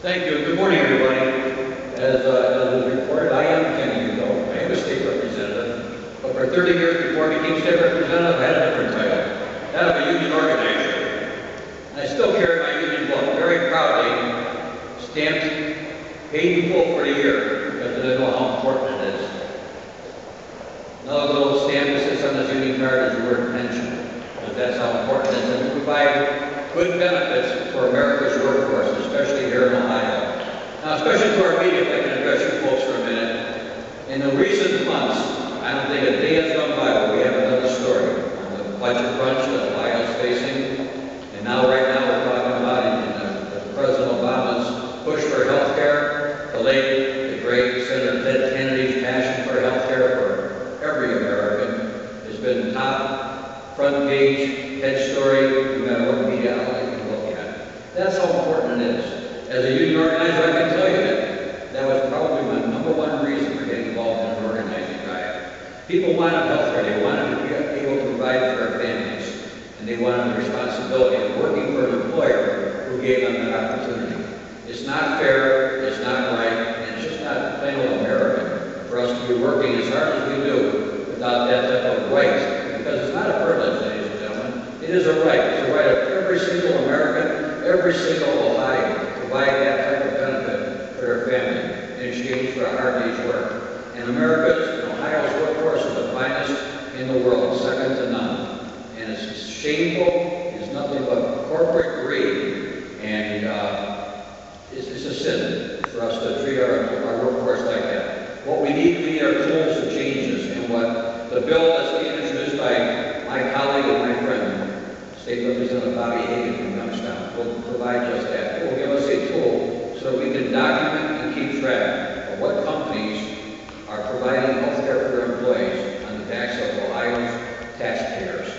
Thank you. Good morning, everybody. As was reported, I am Kenny Hugo. I am a state representative, but for 30 years before I became state representative, I had a different title, that of a union organizer. And I still carry my union book very proudly, stamped, paid in full for a year, because I know how important it is. Another little stamp that sits on this union card is the word pension, because that's how important it is. And we provide good benefits for America's workforce, especially here in Ohio. Now, especially to our media, if I can address you folks for a minute. In the recent months, I don't think a day has gone by where we have another story on the budget crunch that Ohio is facing. And now, right now, we're talking about President Obama's push for health care, the late, the great Senator Ted Kennedy's passion for health care for every American has been top, front page, head story, no matter what media outlet you look at. That's how important it is. As a union organizer, I can tell you that was probably my #1 reason for getting involved in an organizing drive. People wanted health care. They wanted to be able to provide for their families. And they wanted the responsibility of working for an employer who gave them that opportunity. It's not fair, it's not right, and it's just not plain old American for us to be working as hard as we do without that type of right. Because it's not a privilege, ladies and gentlemen. It is a right. It's a right of every single American, every single Ohio, to provide that type of benefit for their family in exchange for a hard day's work. And America's and Ohio's workforce is the finest in the world, second to none. And it's shameful. It's nothing but corporate greed. And it's a sin for us to treat our workforce like that. What we need are tools of changes. And what the bill that's being introduced by my colleague and my friend, State Representative Bobby Hagan from Youngstown, will provide just that. It will give us a tool so we can document and keep track of what companies are providing health care for their employees on the backs of Ohio's taxpayers.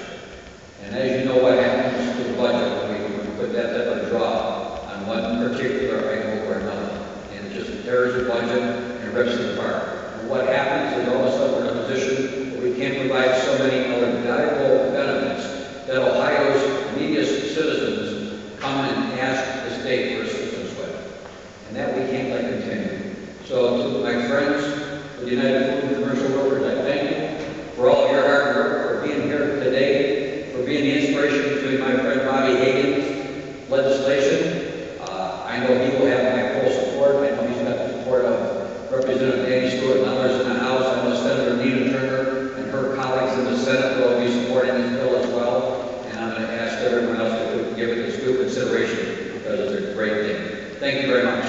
And as you know what happens to the budget when we put that type of draw on one particular item over another. And it just tears the budget and rips it apart. And what happens is all of a sudden we're in a position where we can't provide so many other valuable benefits that Ohio's neediest citizens come and ask the state for assistance with. And that we can't let continue. So to my friends, the United Food and Commercial Workers, I thank you for all your hard work, for being here today, for being the inspiration between my friend Bobby Hagan's legislation. I know he will have my full support. I know he's got the support of Representative Danny Stewart and others in the House. I know Senator Nina Turner and her colleagues in the Senate will be supporting this bill as well. And I'm going to ask everyone else to give it its due consideration because it's a great thing. Thank you very much.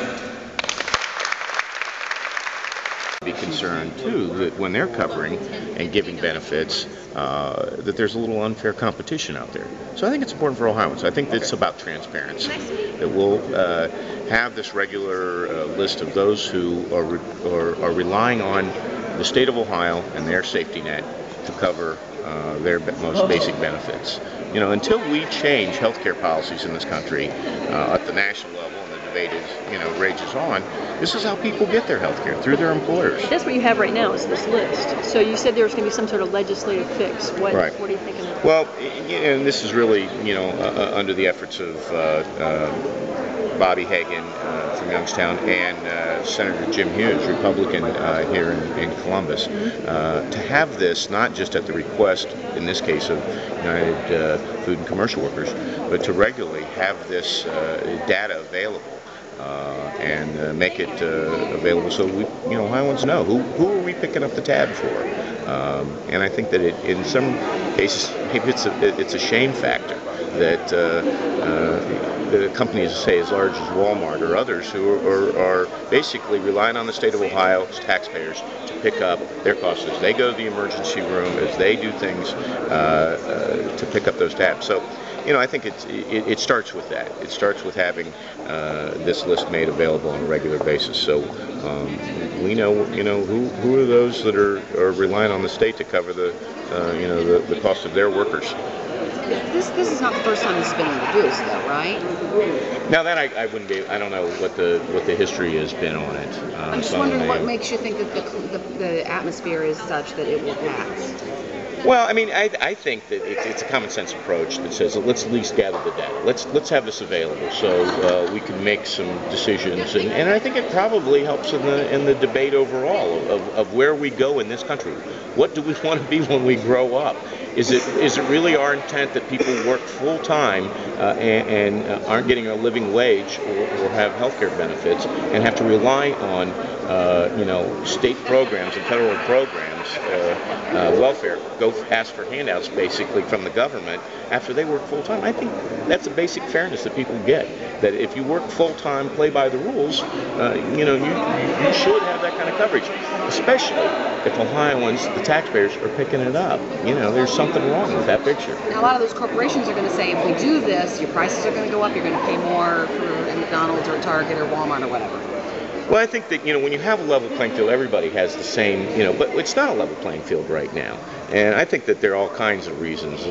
Be concerned too that when they're covering and giving benefits that there's a little unfair competition out there. So I think it's important for Ohioans. I think it's about transparency, that we'll have this regular list of those who are relying on the state of Ohio and their safety net to cover their most basic benefits. You know, until we change healthcare policies in this country at the national level, and the debate is, rages on, this is how people get their health care, through their employers. That's what you have right now, is this list. So you said there was going to be some sort of legislative fix. What are you thinking of? Well, and this is really, under the efforts of Bobby Hagan from Youngstown and Senator Jim Hughes, Republican here in Columbus, to have this not just at the request, in this case, of United Food and Commercial Workers, but to regularly have this data available. And make it available so we, Ohioans know who are we picking up the tab for. And I think that in some cases maybe it's a shame factor that the companies, say, as large as Walmart or others who are basically relying on the state of Ohio's taxpayers to pick up their costs as they go to the emergency room, as they do things to pick up those tabs. So, I think it starts with that. It starts with having this list made available on a regular basis. So we know, who are those that are relying on the state to cover the cost of their workers. This is not the first time this has been introduced, though, right? Now that I wouldn't be. I don't know what the history has been on it. I'm just wondering what makes you think that the atmosphere is such that it will pass. Well, I mean, I think that it's a common sense approach that says let's at least gather the data. Let's have this available so we can make some decisions, and I think it probably helps in the debate overall of where we go in this country. What do we want to be when we grow up? Is it really our intent that people work full time and aren't getting a living wage or have health care benefits and have to rely on state programs and federal programs, welfare, go ask for handouts basically from the government after they work full time? I think that's a basic fairness that people get. That if you work full time, play by the rules, you should have that kind of coverage, especially if Ohioans, the taxpayers, are picking it up. There's something wrong with that picture. Now, a lot of those corporations are going to say, if we do this, your prices are going to go up, you're going to pay more for a McDonald's or a Target or Walmart or whatever. Well, I think that, when you have a level playing field, everybody has the same, but it's not a level playing field right now. And I think that there are all kinds of reasons,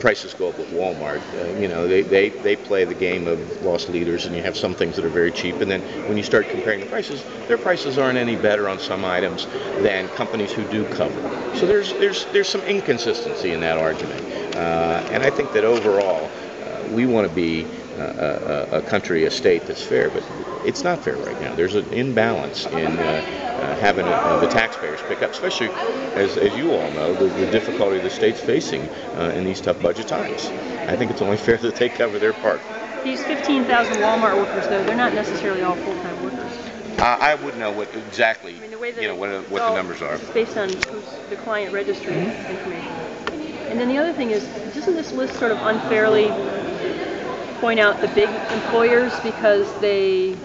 prices go up at Walmart. They play the game of lost leaders, and you have some things that are very cheap. And then when you start comparing the prices, their prices aren't any better on some items than companies who do cover. So there's some inconsistency in that argument. And I think that overall, we want to be a country, a state that's fair, but it's not fair right now. There's an imbalance in having the taxpayers pick up, especially as you all know, the difficulty the state's facing in these tough budget times. I think it's only fair that they cover their part. These 15,000 Walmart workers, though, they're not necessarily all full-time workers. I wouldn't know what exactly, I mean, the way that what the numbers are. It's based on the client registry information. And then the other thing is, doesn't this list sort of unfairly point out the big employers because there's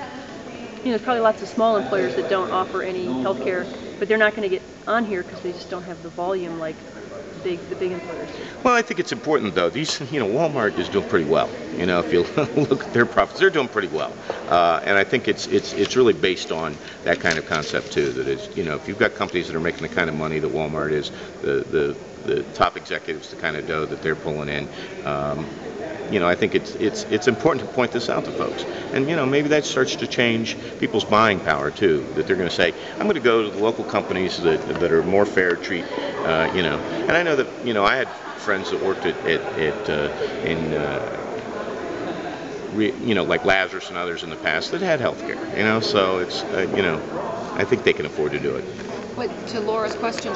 probably lots of small employers that don't offer any health care, but they're not going to get on here because they just don't have the volume like the big employers. Well, I think it's important though. These, Walmart is doing pretty well. If you look at their profits, they're doing pretty well. And I think it's really based on that kind of concept too. That is, if you've got companies that are making the kind of money that Walmart is, the top executives, the kind of dough that they're pulling in. I think it's important to point this out to folks, and maybe that starts to change people's buying power too. That they're going to say, I'm going to go to the local companies that are more fair treat, And I know that I had friends that worked like Lazarus and others in the past that had health care. So it's I think they can afford to do it. But to Laura's question.